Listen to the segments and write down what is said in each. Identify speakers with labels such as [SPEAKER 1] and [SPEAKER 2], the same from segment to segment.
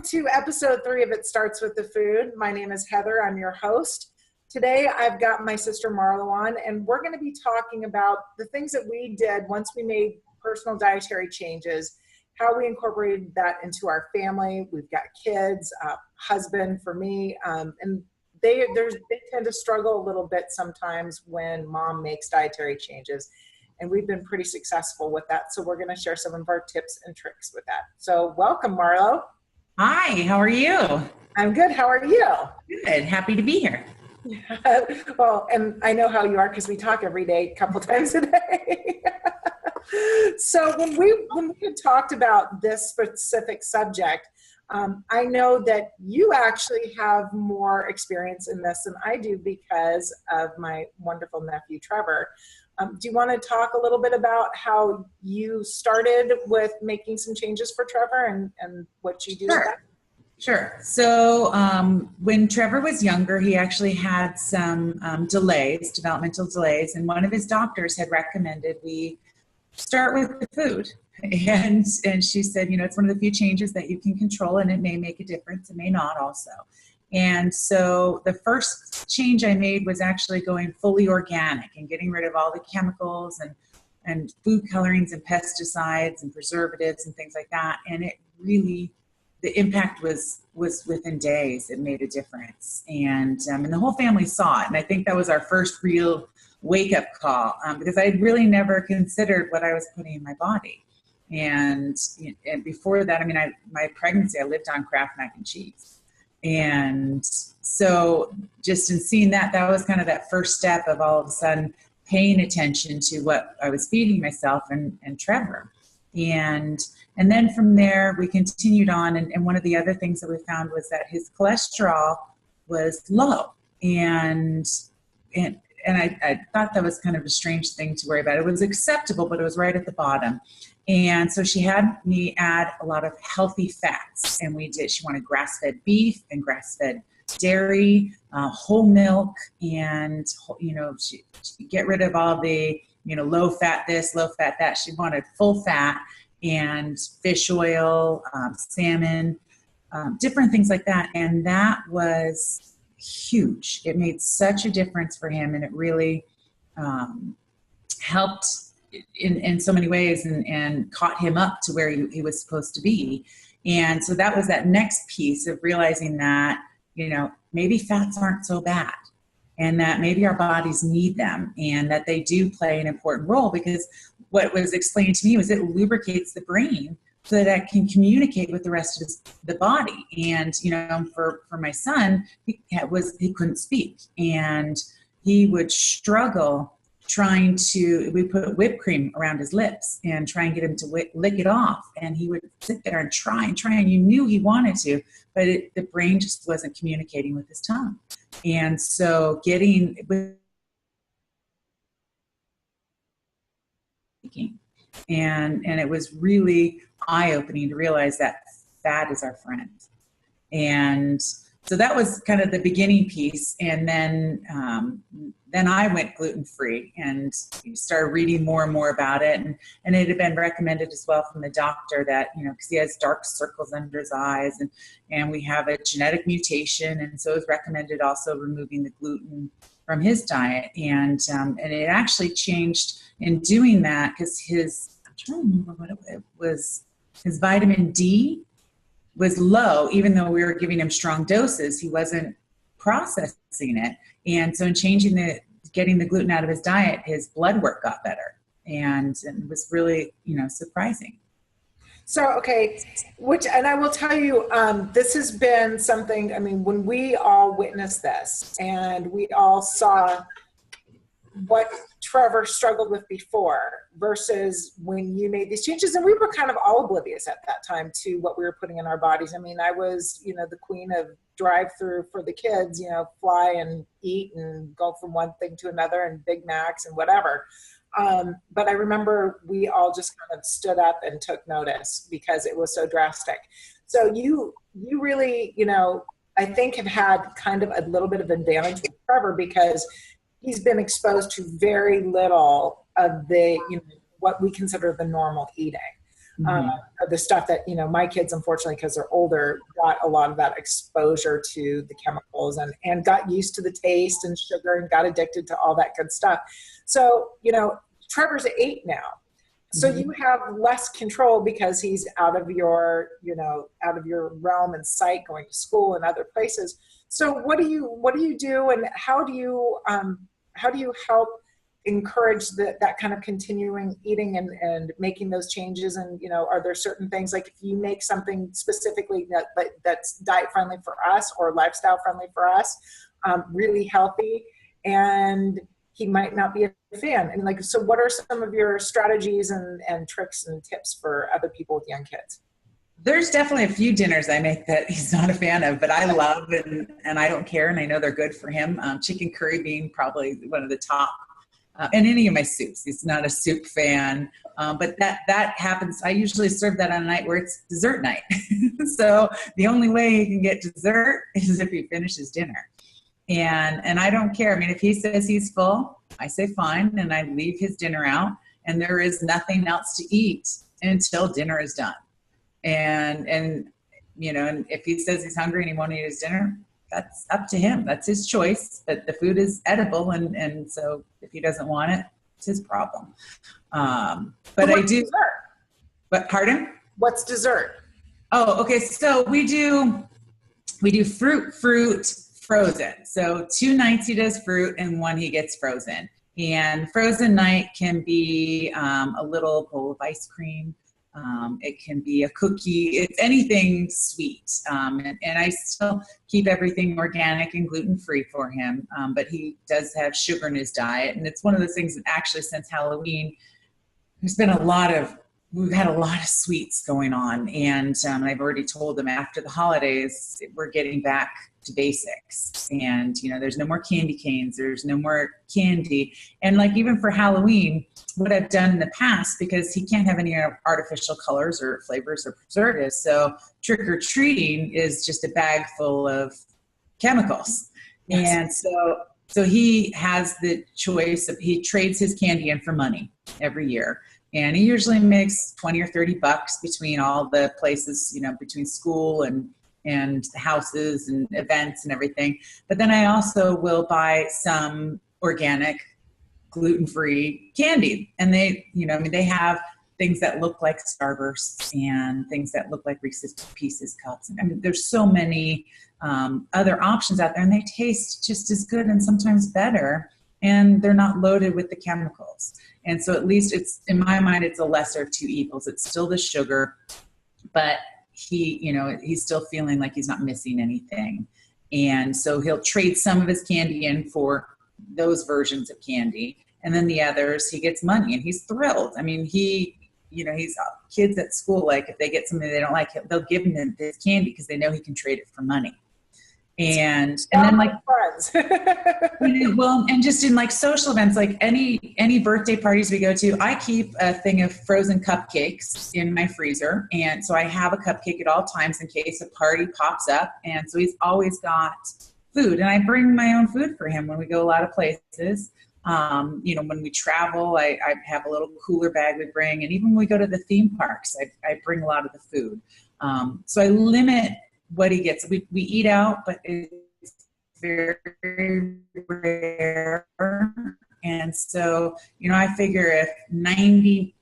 [SPEAKER 1] to episode 3 of It Starts With the Food. My name is Heather. I'm your host. Today, I've got my sister Marlo on, and we're going to be talking about the things that we did once we made personal dietary changes, how we incorporated that into our family. We've got kids, husband for me, and they tend to struggle a little bit sometimes when mom makes dietary changes. And we've been pretty successful with that. So we're going to share some of our tips and tricks with that. So welcome, Marlo.
[SPEAKER 2] Hi, how are you?
[SPEAKER 1] I'm good. How are you?
[SPEAKER 2] Good. Happy to be here.
[SPEAKER 1] Well, and I know how you are because we talk every day, a couple times a day. So when we had talked about this specific subject, I know that you actually have more experience in this than I do because of my wonderful nephew, Trevor. Do you want to talk a little bit about how you started with making some changes for Trevor and what you do with that?
[SPEAKER 2] Sure. So when Trevor was younger, he actually had some developmental delays, and one of his doctors had recommended we start with the food. And she said, it's one of the few changes that you can control, and it may make a difference, it may not also. And so the first change I made was actually going fully organic and getting rid of all the chemicals and food colorings and pesticides and preservatives and things like that. And it really, the impact was within days. It made a difference. And the whole family saw it. And I think that was our first real wake-up call because I had really never considered what I was putting in my body. And before that, my pregnancy, I lived on Kraft mac and cheese. And so just in seeing that was kind of that first step of all of a sudden paying attention to what I was feeding myself and Trevor. And then from there, we continued on. And one of the other things that we found was that his cholesterol was low. And I thought that was kind of a strange thing to worry about. It was acceptable, but it was right at the bottom. And so she had me add a lot of healthy fats. And she wanted grass-fed beef and grass-fed dairy, whole milk, and, she get rid of all the, low fat this, low fat that. She wanted full fat and fish oil, salmon, different things like that. And that was huge. It made such a difference for him, and it really helped in so many ways and caught him up to where he was supposed to be. And so that was that next piece of realizing that, maybe fats aren't so bad and that maybe our bodies need them and that they do play an important role, because what was explained to me was it lubricates the brain so that it can communicate with the rest of the body. And, for my son, he couldn't speak, and he would struggle we put whipped cream around his lips and try and get him to lick it off. And he would sit there and try, and you knew he wanted to, but the brain just wasn't communicating with his tongue. And so and it was really eye-opening to realize that fat is our friend. And so that was kind of the beginning piece. And then I went gluten-free and started reading more and more about it. And it had been recommended as well from the doctor that, because he has dark circles under his eyes and we have a genetic mutation. And so it was recommended also removing the gluten from his diet. And it actually changed in doing that because I'm trying to remember what it was, his vitamin D was low. Even though we were giving him strong doses, he wasn't processing it. And so in getting the gluten out of his diet, his blood work got better. And it was really, surprising.
[SPEAKER 1] So, okay, and I will tell you, this has been something, when we all witnessed this and we all saw what Trevor struggled with before versus when you made these changes, and we were kind of all oblivious at that time to what we were putting in our bodies. I was, the queen of drive-through for the kids, fly and eat and go from one thing to another and Big Macs and whatever. But I remember we all just kind of stood up and took notice because it was so drastic. So you really, I think have had kind of a little bit of advantage with Trevor because he's been exposed to very little of the, what we consider the normal eating.
[SPEAKER 2] Mhm.
[SPEAKER 1] The stuff that, my kids, unfortunately, because they're older, got a lot of that exposure to the chemicals and got used to the taste and sugar and got addicted to all that good stuff. So, Trevor's 8 now. So
[SPEAKER 2] Mhm.
[SPEAKER 1] you have less control because he's out of your realm and sight, going to school and other places. So what do you do, and how do you help encourage that kind of continuing eating and making those changes? And are there certain things, like if you make something specifically that's diet friendly for us or lifestyle friendly for us, really healthy, and he might not be a fan, and so what are some of your strategies and tricks and tips for other people with young kids?
[SPEAKER 2] There's definitely a few dinners I make that he's not a fan of, but I love and I don't care, and I know they're good for him. Chicken curry being probably one of the top, and any of my soups. He's not a soup fan, but that happens. I usually serve that on a night where it's dessert night. So the only way he can get dessert is if he finishes dinner. And I don't care. I mean, if he says he's full, I say fine, and I leave his dinner out, and there is nothing else to eat until dinner is done. And and if he says he's hungry and he won't eat his dinner, that's up to him. That's his choice. But the food is edible, and so if he doesn't want it, it's his problem. But I do.
[SPEAKER 1] Dessert?
[SPEAKER 2] But pardon?
[SPEAKER 1] What's dessert?
[SPEAKER 2] Oh, okay. So we do fruit frozen. So 2 nights he does fruit and 1 he gets frozen. And frozen night can be a little bowl of ice cream. It can be a cookie. It's anything sweet. And I still keep everything organic and gluten-free for him. But he does have sugar in his diet. And it's one of those things that actually since Halloween, we've had a lot of sweets going on. And I've already told them after the holidays, we're getting back to basics. And, there's no more candy canes. There's no more candy. And even for Halloween, what I've done in the past, because he can't have any artificial colors or flavors or preservatives. So trick or treating is just a bag full of chemicals. Yes. And so he has the choice of, he trades his candy in for money every year. And he usually makes $20 or $30 between all the places, between school and the houses and events and everything. But then I also will buy some organic, gluten-free candy. And they have things that look like Starbursts and things that look like Reese's Pieces cups. I mean, there's so many other options out there, and they taste just as good and sometimes better. And they're not loaded with the chemicals. And so at least it's, in my mind, it's a lesser of two evils. It's still the sugar, but he's still feeling like he's not missing anything. And so he'll trade some of his candy in for those versions of candy. And then the others, he gets money and he's thrilled. I mean, he's kids at school, if they get something they don't like, they'll give him this candy because they know he can trade it for money. And then
[SPEAKER 1] friends.
[SPEAKER 2] Well, and just in social events, any birthday parties we go to, I keep a thing of frozen cupcakes in my freezer. And so I have a cupcake at all times in case a party pops up. And so he's always got food, and I bring my own food for him when we go a lot of places. When we travel, I have a little cooler bag we bring. And even when we go to the theme parks, I bring a lot of the food. So I limit what he gets. We eat out, but it's very rare. And so, I figure if 98%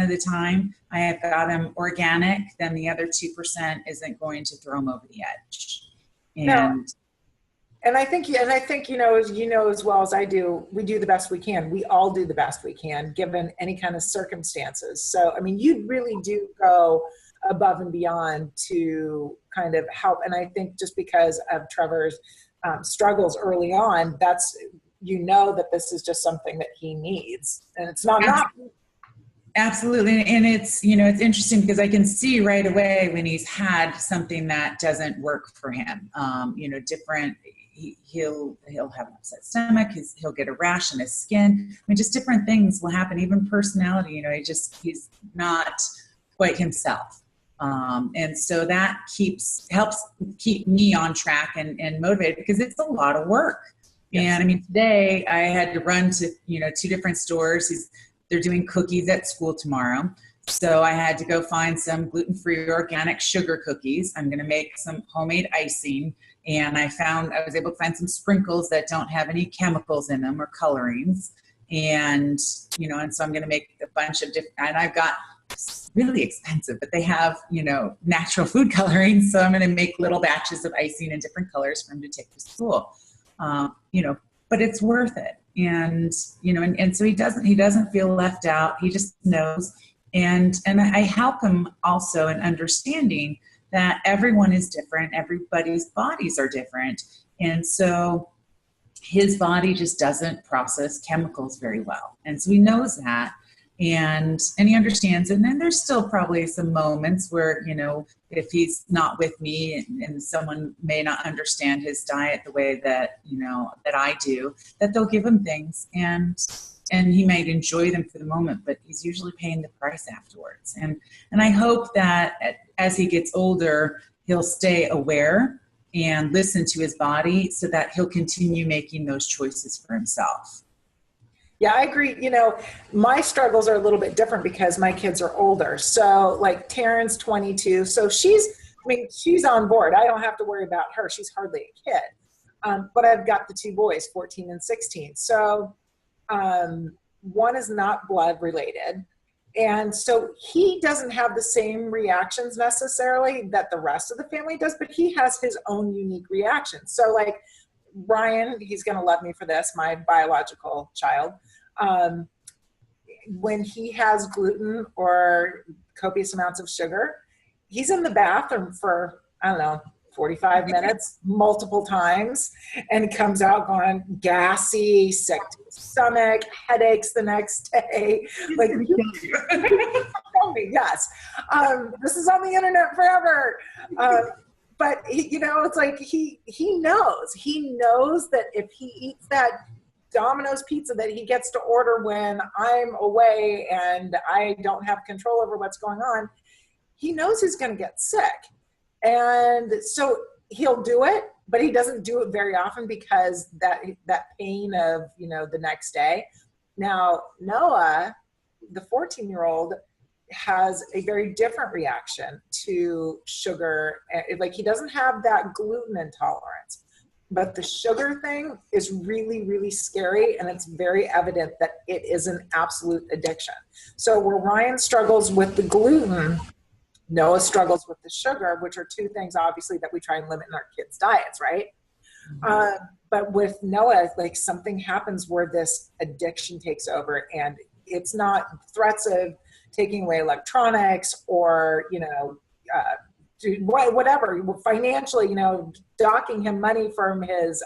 [SPEAKER 2] of the time I have got him organic, then the other 2% isn't going to throw him over the edge.
[SPEAKER 1] And I think, as as well as I do, we do the best we can. We all do the best we can, given any kind of circumstances. So, you really do go above and beyond to kind of help. And I think just because of Trevor's struggles early on, that's, that this is just something that he needs. And it's not.
[SPEAKER 2] Absolutely. And it's, it's interesting because I can see right away when he's had something that doesn't work for him, he'll have an upset stomach, he'll get a rash in his skin. Just different things will happen, even personality, he's not quite himself. And so that helps keep me on track and motivated, because it's a lot of work. Yes. And today I had to run to, 2 different stores. They're doing cookies at school tomorrow. So I had to go find some gluten-free organic sugar cookies. I'm going to make some homemade icing. And I was able to find some sprinkles that don't have any chemicals in them or colorings. And, and so I'm going to make a bunch of different, and I've got really expensive, but they have, natural food coloring. So I'm going to make little batches of icing in different colors for him to take to school. But it's worth it. And, and so he doesn't feel left out. He just knows. And I help him also in understanding that everyone is different. Everybody's bodies are different. And so his body just doesn't process chemicals very well. And so he knows that. And he understands it. And then there's still probably some moments where, if he's not with me and someone may not understand his diet the way that, that I do, that they'll give him things and he might enjoy them for the moment, but he's usually paying the price afterwards. And I hope that as he gets older, he'll stay aware and listen to his body so that he'll continue making those choices for himself.
[SPEAKER 1] Yeah, I agree. My struggles are a little bit different because my kids are older. So like Taryn's 22. So she's on board. I don't have to worry about her. She's hardly a kid. But I've got the two boys, 14 and 16. So one is not blood related. And so he doesn't have the same reactions necessarily that the rest of the family does, but he has his own unique reactions. So like Ryan, he's going to love me for this, my biological child. When he has gluten or copious amounts of sugar, he's in the bathroom for, 45 minutes, multiple times, and comes out going gassy, sick to his stomach, headaches the next day. Like, yes, this is on the internet forever. But it's like he knows that if he eats that Domino's pizza that he gets to order when I'm away and I don't have control over what's going on, he knows he's going to get sick. And so he'll do it, but he doesn't do it very often because that pain of, the next day. Now, Noah, the 14-year-old, has a very different reaction to sugar. Like, he doesn't have that gluten intolerance, but the sugar thing is really, really scary. And it's very evident that it is an absolute addiction. So where Ryan struggles with the gluten, Noah struggles with the sugar, which are two things, obviously, that we try and limit in our kids' diets, right? Mm-hmm. But with Noah, like, something happens where this addiction takes over, and it's not threats of taking away electronics or, whatever, financially, docking him money from his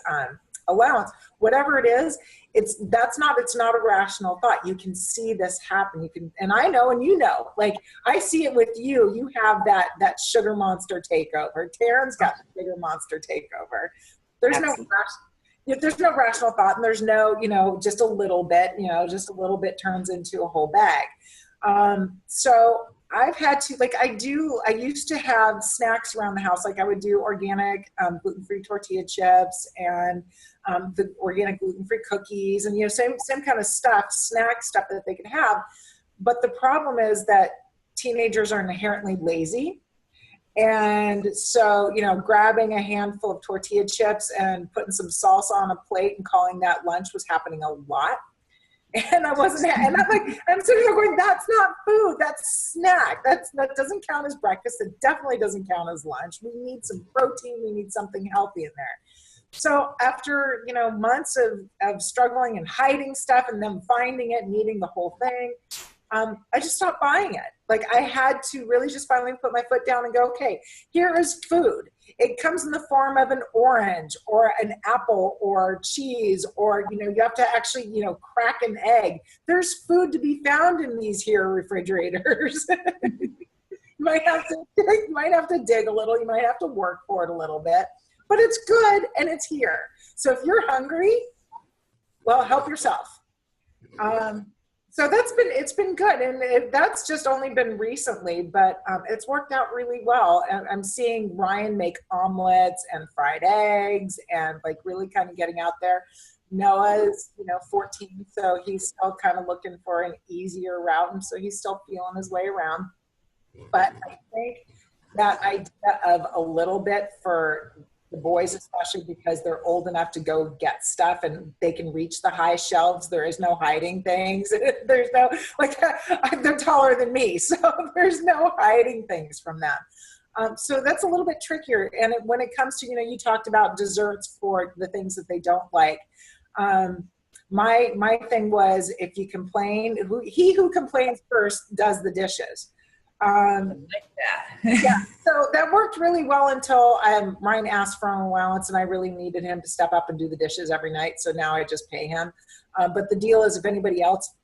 [SPEAKER 1] allowance, whatever it is, it's not a rational thought. You can see this happen. And I know, and like, I see it with you. You have that sugar monster takeover. Taryn's got the sugar monster takeover. There's no rational thought, and there's no, just a little bit turns into a whole bag. So I've had to, like, I used to have snacks around the house. Like, I would do organic, gluten-free tortilla chips and the organic gluten-free cookies and, same kind of snack stuff that they could have. But the problem is that teenagers are inherently lazy. And so, grabbing a handful of tortilla chips and putting some salsa on a plate and calling that lunch was happening a lot. And I'm sitting there going, that's not food, that's snack. That doesn't count as breakfast. It definitely doesn't count as lunch. We need some protein. We need something healthy in there. So after, months of struggling and hiding stuff and then finding it and eating the whole thing, I just stopped buying it. Like, I had to really just finally put my foot down and go, okay, here is food. It comes in the form of an orange or an apple or cheese, or, you have to actually, crack an egg. There's food to be found in these here refrigerators. You might have to dig a little. You might have to work for it a little bit, but it's good and it's here. So if you're hungry, well, help yourself. So it's been good. And that's just only been recently, but it's worked out really well. And I'm seeing Ryan make omelets and fried eggs and, like, really kind of getting out there. Noah's, 14, so he's still kind of looking for an easier route, and so he's still feeling his way around. But I think that idea of a little bit for the boys, especially because they're old enough to go get stuff and they can reach the high shelves. There is no hiding things. There's no, like, they're taller than me, so there's no hiding things from them. So that's a little bit trickier. And when it comes to, you talked about desserts for the things that they don't like. My thing was, if you complain, he who complains first does the dishes.
[SPEAKER 2] I like that.
[SPEAKER 1] Yeah, so that worked really well until Ryan asked for an allowance, and I really needed him to step up and do the dishes every night. So now I just pay him. But the deal is, if anybody else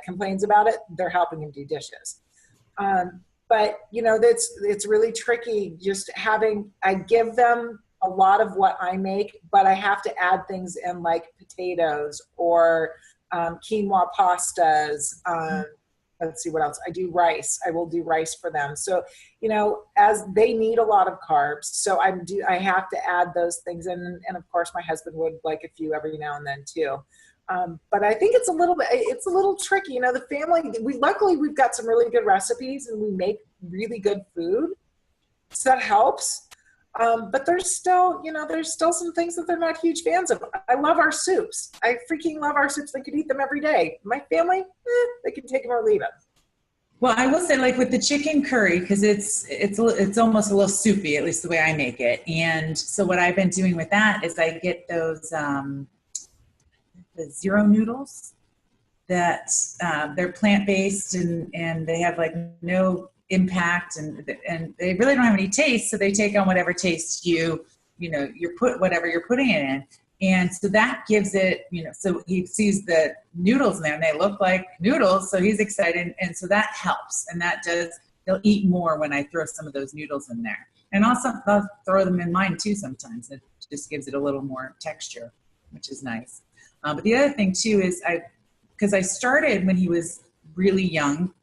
[SPEAKER 1] complains about it, they're helping him do dishes. But it's really tricky. Just I give them a lot of what I make, but I have to add things in like potatoes or quinoa pastas. Let's see what else. I do rice. I will do rice for them. So, as they need a lot of carbs, so I have to add those things in. And of course my husband would like a few every now and then too. But I think it's a little tricky. The family, luckily we've got some really good recipes and we make really good food. So that helps. But there's still some things that they're not huge fans of. I love our soups. I freaking love our soups. They could eat them every day. My family, they can take them or leave them.
[SPEAKER 2] Well, I will say, like with the chicken curry, because it's almost a little soupy, at least the way I make it. And so what I've been doing with that is I get those the zero noodles that they're plant-based and they have like no impact and they really don't have any taste, so they take on whatever taste you're whatever you're putting it in. And so that gives it, so he sees the noodles in there and they look like noodles, so he's excited. And so that helps. And they'll eat more when I throw some of those noodles in there. And also I'll throw them in mine too sometimes. It just gives it a little more texture, which is nice. But the other thing too is because I started when he was really young,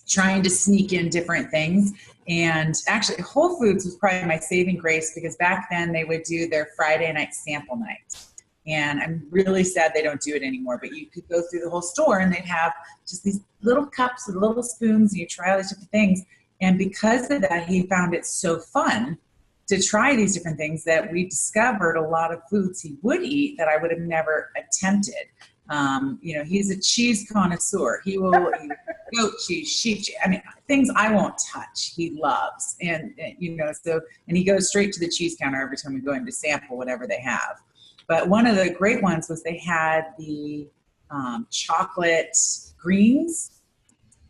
[SPEAKER 2] trying to sneak in different things. And actually Whole Foods was probably my saving grace, because back then they would do their Friday night sample night. And I'm really sad they don't do it anymore, but you could go through the whole store and they'd have just these little cups with little spoons and you try all these different things. And because of that, he found it so fun to try these different things that we discovered a lot of foods he would eat that I would have never attempted. He's a cheese connoisseur. He will eat goat cheese, sheep cheese. I mean, things I won't touch, he loves. And he goes straight to the cheese counter every time we go in to sample whatever they have. But one of the great ones was they had the chocolate greens,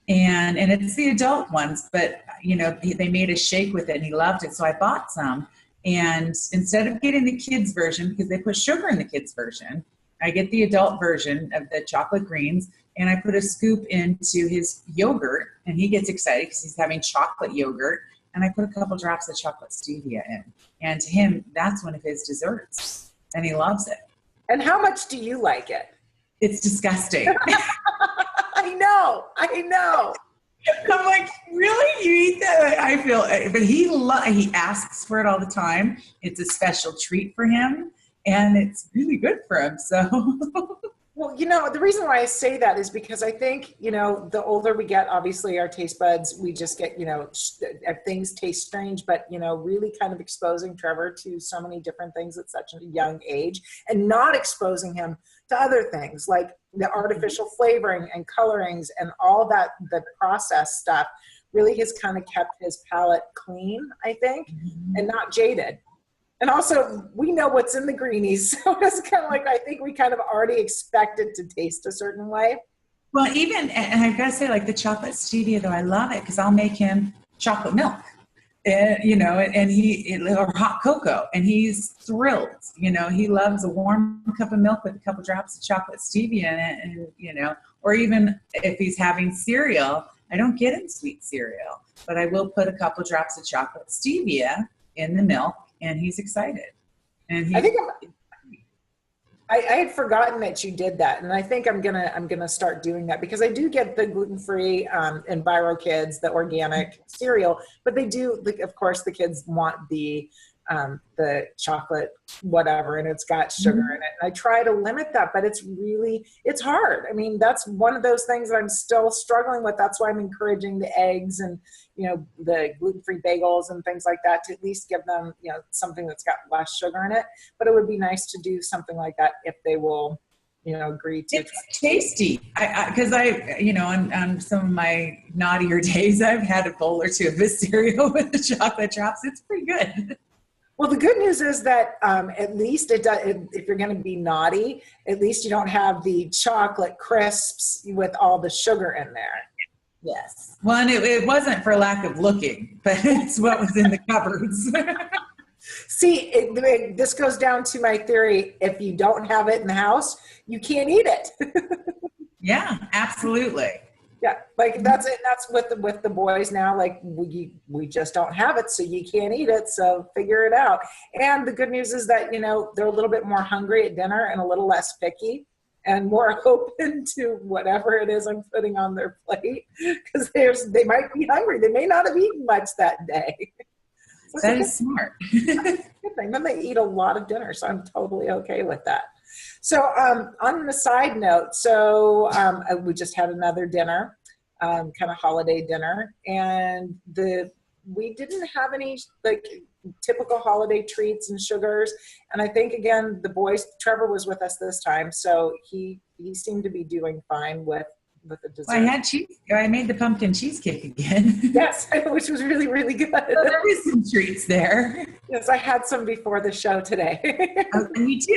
[SPEAKER 2] and it's the adult ones, but they made a shake with it and he loved it. So I bought some, and instead of getting the kids version, because they put sugar in the kids version, I get the adult version of the chocolate greens, and I put a scoop into his yogurt, and he gets excited because he's having chocolate yogurt, and I put a couple drops of chocolate stevia in. And to him, that's one of his desserts, and he loves it.
[SPEAKER 1] And how much do you like it?
[SPEAKER 2] It's disgusting.
[SPEAKER 1] I know.
[SPEAKER 2] I'm like, really? You eat that? I feel, but he asks for it all the time. It's a special treat for him. And it's really good for him. So,
[SPEAKER 1] well, the reason why I say that is because I think, the older we get, obviously our taste buds, we just get, things taste strange, but, really kind of exposing Trevor to so many different things at such a young age, and not exposing him to other things like the artificial flavoring and colorings and all that, the processed stuff really has kind of kept his palate clean, I think, and not jaded. And also, we know what's in the greenies, so it's kind of like, I think we kind of already expect it to taste a certain way.
[SPEAKER 2] Well, and I've got to say, like the chocolate stevia, though, I love it because I'll make him chocolate milk, or hot cocoa, and he's thrilled. He loves a warm cup of milk with a couple drops of chocolate stevia in it, and or even if he's having cereal, I don't get him sweet cereal, but I will put a couple drops of chocolate stevia in the milk. And he's excited. And
[SPEAKER 1] I had forgotten that you did that, and I think I'm gonna start doing that, because I do get the gluten-free Enviro Kids, the organic cereal, but they do, of course, the kids want the the chocolate whatever, and it's got sugar in it. And I try to limit that, but it's hard. I mean, that's one of those things that I'm still struggling with. That's why I'm encouraging the eggs and, the gluten-free bagels and things like that, to at least give them, something that's got less sugar in it. But it would be nice to do something like that if they will, agree to.
[SPEAKER 2] It's tasty. Because on some of my naughtier days, I've had a bowl or two of this cereal with the chocolate drops. It's pretty good.
[SPEAKER 1] Well, the good news is that at least if you're going to be naughty, at least you don't have the chocolate crisps with all the sugar in there.
[SPEAKER 2] Yes. Well, and it wasn't for lack of looking, but it's what was in the cupboards.
[SPEAKER 1] See, this goes down to my theory. If you don't have it in the house, you can't eat it.
[SPEAKER 2] Yeah, absolutely.
[SPEAKER 1] Yeah, like that's it. That's with the boys now. Like we just don't have it, so you can't eat it. So figure it out. And the good news is that they're a little bit more hungry at dinner and a little less picky and more open to whatever it is I'm putting on their plate, because they might be hungry. They may not have eaten much that day. So
[SPEAKER 2] that is smart.
[SPEAKER 1] Good thing. Then they eat a lot of dinner, so I'm totally okay with that. So on the side note, we just had another dinner, kind of holiday dinner, and we didn't have any like typical holiday treats and sugars. And I think again, the boys, Trevor was with us this time, so he seemed to be doing fine with the dessert.
[SPEAKER 2] Well, I had I made the pumpkin cheesecake again.
[SPEAKER 1] Yes, which was really, really good.
[SPEAKER 2] So there is some treats there.
[SPEAKER 1] Yes, I had some before the show today.
[SPEAKER 2] Me too.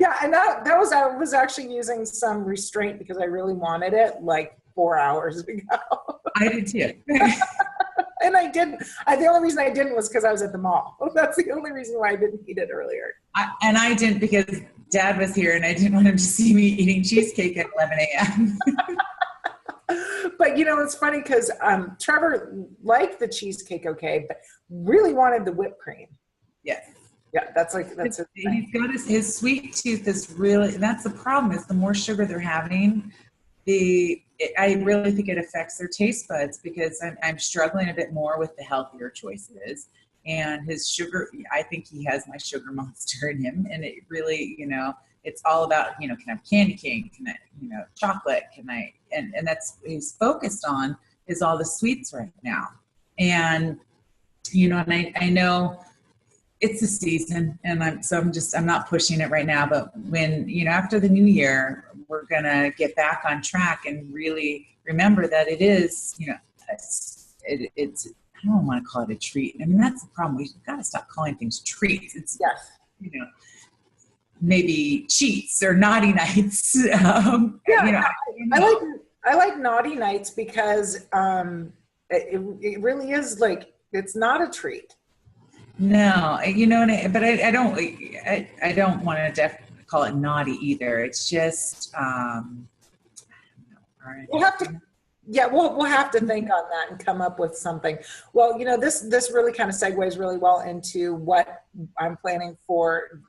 [SPEAKER 1] Yeah, and I was actually using some restraint because I really wanted it like 4 hours ago.
[SPEAKER 2] I did too.
[SPEAKER 1] And I didn't. The only reason I didn't was because I was at the mall. That's the only reason why I didn't eat it earlier.
[SPEAKER 2] I didn't, because Dad was here and I didn't want him to see me eating cheesecake at 11 a.m.
[SPEAKER 1] But it's funny because Trevor liked the cheesecake, okay, but really wanted the whipped cream.
[SPEAKER 2] Yes.
[SPEAKER 1] Yeah, that's
[SPEAKER 2] he's got his sweet tooth is really, that's the problem, is the more sugar they're having, I really think it affects their taste buds, because I'm struggling a bit more with the healthier choices. And his sugar, I think he has my sugar monster in him. And it really, it's all about, can I have candy cane? Can I, chocolate? Can I, and that's what he's focused on, is all the sweets right now. And, and I know it's the season, and I'm not pushing it right now, but when, after the new year, we're going to get back on track and really remember that it is, it's, I don't want to call it a treat. I mean, that's the problem. We've got to stop calling things treats. It's,
[SPEAKER 1] yes.
[SPEAKER 2] Maybe cheats or naughty nights.
[SPEAKER 1] I like naughty nights because it really is like, it's not a treat.
[SPEAKER 2] No, but I don't want to call it naughty either. It's just,
[SPEAKER 1] we'll have to, we'll have to think on that and come up with something. Well, this really kind of segues really well into what I'm planning for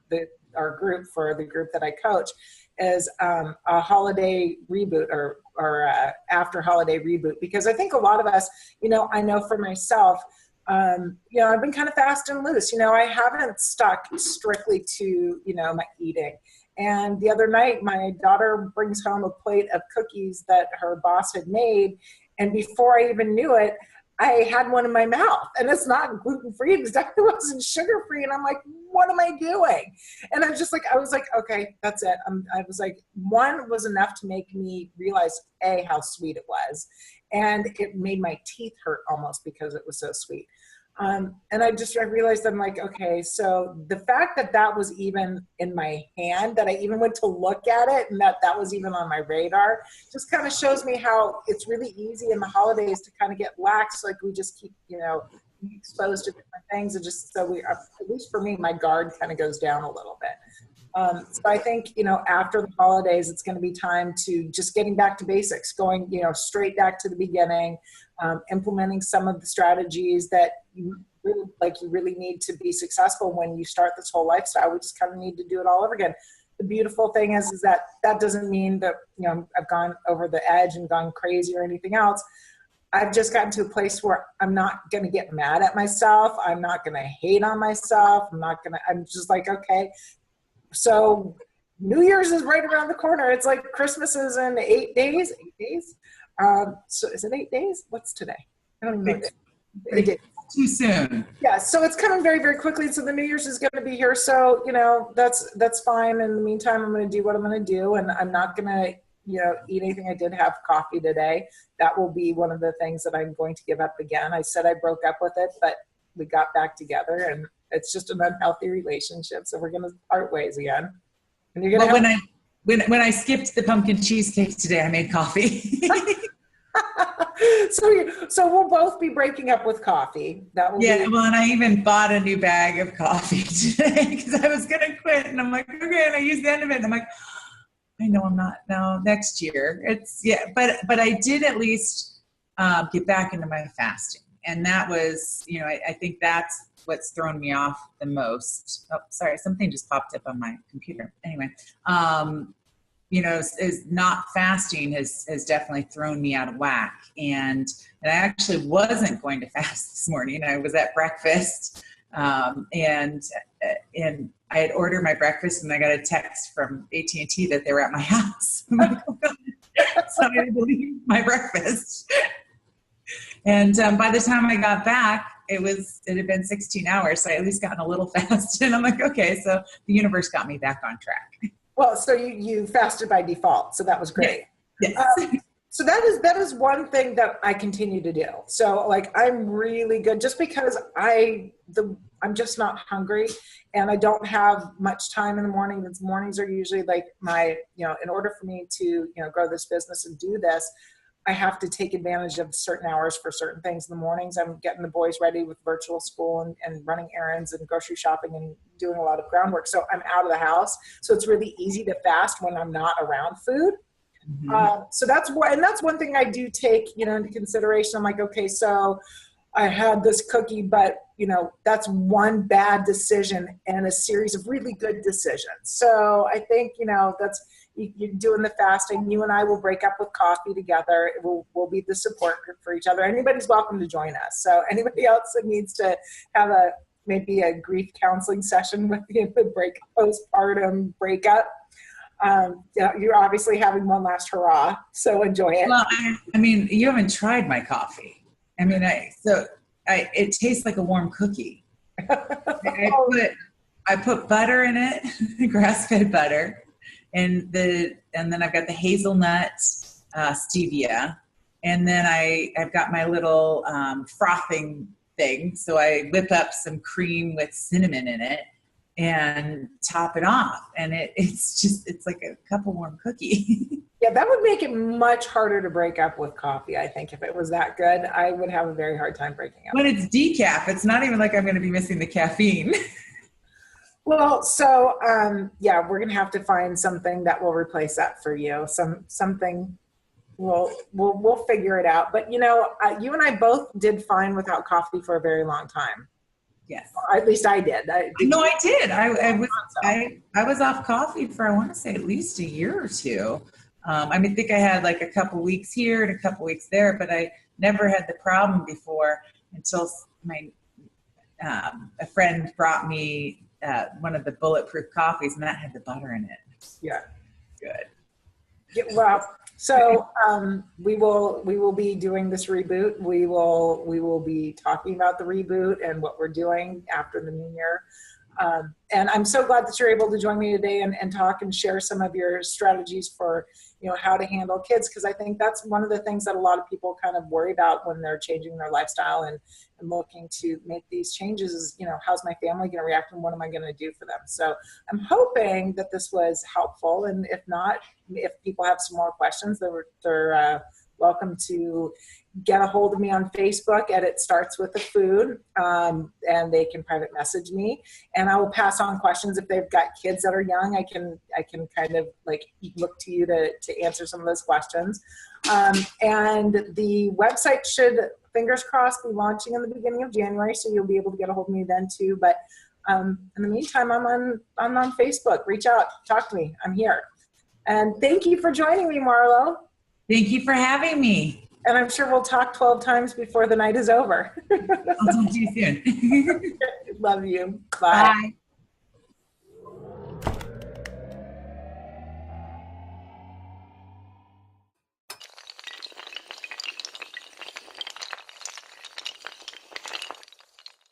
[SPEAKER 1] our group, for the group that I coach, is a holiday reboot or after holiday reboot, because I think a lot of us, I know for myself, I've been kind of fast and loose. I haven't stuck strictly to, my eating. And the other night, my daughter brings home a plate of cookies that her boss had made. And before I even knew it, I had one in my mouth. And it's not gluten-free. It definitely wasn't sugar-free. And I'm like, what am I doing? And I was like, okay, that's it. I was like, one was enough to make me realize, A, how sweet it was. And it made my teeth hurt almost because it was so sweet. And I realized, I'm like, okay, so the fact that was even in my hand, that I even went to look at it, and that was even on my radar, just kind of shows me how it's really easy in the holidays to kind of get lax. Like we just keep, exposed to different things. And just so at least for me, my guard kind of goes down a little bit. So I think, after the holidays, it's going to be time to just getting back to basics, going, straight back to the beginning, implementing some of the strategies that you really need to be successful when you start this whole lifestyle. We just kind of need to do it all over again. The beautiful thing is that doesn't mean that, I've gone over the edge and gone crazy or anything else. I've just gotten to a place where I'm not going to get mad at myself. I'm not going to hate on myself. I'm just like, okay, so New Year's is right around the corner. It's like Christmas is in 8 days. 8 days. So is it 8 days? What's today? I don't even know. 8 days.
[SPEAKER 2] Too soon.
[SPEAKER 1] Yeah, so it's coming very, very quickly. So the New Year's is going to be here. So, that's fine. In the meantime, I'm going to do what I'm going to do. And I'm not going to, eat anything. I did have coffee today. That will be one of the things that I'm going to give up again. I said I broke up with it, but we got back together, and it's just an unhealthy relationship. So we're going to part ways again. And you're going to
[SPEAKER 2] when I skipped the pumpkin cheesecake today, I made coffee.
[SPEAKER 1] So we'll both be breaking up with coffee. That will
[SPEAKER 2] and I even bought a new bag of coffee today because I was going to quit, and I'm like, okay, and I used the end of it, and I'm like, I know I'm not now. Next year, but I did at least get back into my fasting, and that was, I think that's what's thrown me off the most. Oh, sorry, something just popped up on my computer. Anyway. Is not fasting has definitely thrown me out of whack. And I actually wasn't going to fast this morning. I was at breakfast, and I had ordered my breakfast, and I got a text from AT&T that they were at my house. I'm like, oh God. So I had to leave my breakfast. And by the time I got back, it had been 16 hours. So I at least gotten a little fast. And I'm like, okay, so the universe got me back on track.
[SPEAKER 1] Well, so you fasted by default, so that was great.
[SPEAKER 2] Yes.
[SPEAKER 1] So that is one thing that I continue to do. So like I'm really good just because I'm just not hungry, and I don't have much time in the morning. The mornings are usually like in order for me to grow this business and do this, I have to take advantage of certain hours for certain things. In the mornings, I'm getting the boys ready with virtual school and running errands and grocery shopping and doing a lot of groundwork. So I'm out of the house. So it's really easy to fast when I'm not around food. Mm-hmm. So that's one thing I do take, into consideration. I'm like, okay, so I had this cookie, but that's one bad decision and a series of really good decisions. So I think, that's, you're doing the fasting. You and I will break up with coffee together. We'll be the support group for each other. Anybody's welcome to join us. So anybody else that needs to have maybe a grief counseling session with the postpartum breakup, you're obviously having one last hurrah. So enjoy it.
[SPEAKER 2] Well, I mean, you haven't tried my coffee. I mean, it tastes like a warm cookie. I put butter in it, grass-fed butter. And then I've got the hazelnut stevia, and then I've got my little frothing thing. So I whip up some cream with cinnamon in it and top it off, and it's like a cup of warm cookie.
[SPEAKER 1] Yeah, that would make it much harder to break up with coffee. I think if it was that good, I would have a very hard time breaking up.
[SPEAKER 2] When it's decaf, it's not even like I'm going to be missing the caffeine.
[SPEAKER 1] Well, so, we're going to have to find something that will replace that for you. Something we'll figure it out. But, you and I both did fine without coffee for a very long time.
[SPEAKER 2] Yes.
[SPEAKER 1] Or at least I did.
[SPEAKER 2] I did. I was off coffee for, I want to say, at least a year or two. I think I had like a couple weeks here and a couple weeks there, but I never had the problem before until a friend brought me one of the bulletproof coffees, and that had the butter in it.
[SPEAKER 1] Yeah.
[SPEAKER 2] Good.
[SPEAKER 1] Yeah, well, so we will be doing this reboot. We will be talking about the reboot and what we're doing after the new year. And I'm so glad that you're able to join me today and talk and share some of your strategies for, how to handle kids. Because I think that's one of the things that a lot of people kind of worry about when they're changing their lifestyle and looking to make these changes is, how's my family going to react and what am I going to do for them? So I'm hoping that this was helpful. And if not, if people have some more questions, they're welcome to get a hold of me on Facebook at It Starts With the Food, and they can private message me, and I will pass on questions. If they've got kids that are young, I can kind of like look to you to answer some of those questions. And the website should, fingers crossed, be launching in the beginning of January, so you'll be able to get a hold of me then too. But in the meantime, I'm on Facebook. Reach out, talk to me. I'm here. And thank you for joining me, Marlo.
[SPEAKER 2] Thank you for having me.
[SPEAKER 1] And I'm sure we'll talk 12 times before the night is over.
[SPEAKER 2] I'll talk to you soon.
[SPEAKER 1] Love you. Bye.
[SPEAKER 2] Bye.